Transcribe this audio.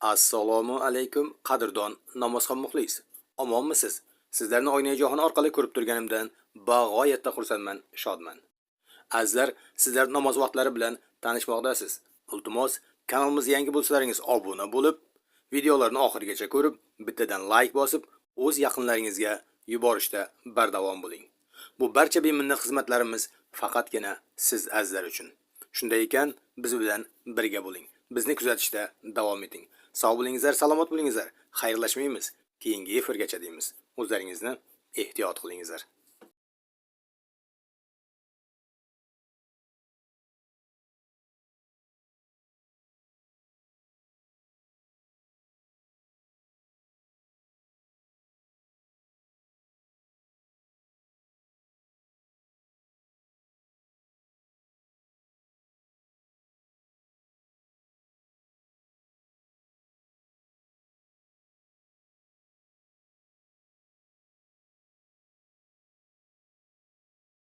Assalomu alaykum qadrdon namozxon muxlis. Omonmisiz? Sizlarni oynajohon orqali ko'rib turganimdan bag'oyatda xursandman, shodman. Azizlar, sizlar namoz vaqtlari bilan tanishmoqdasiz. Iltimos, kanalimizga yangi bo'lsalaringiz obuna bo'lib, videolarni oxirigacha ko'rib, bittadan like bosib, o'z yaqinlaringizga yuborishda bardavom bo'ling. Bu barcha beminnet xizmatlarimiz faqatgina siz azizlar uchun. Shunday ekan, biz bilan birga bo'ling. Bizni kuzatishda davom eting. Sog' bo'lingizlar, salomat bo'lingizlar. Xayrlashmaymiz. Keyingi efirgacha deymiz. O'zlaringizni ehtiyot qilingizlar.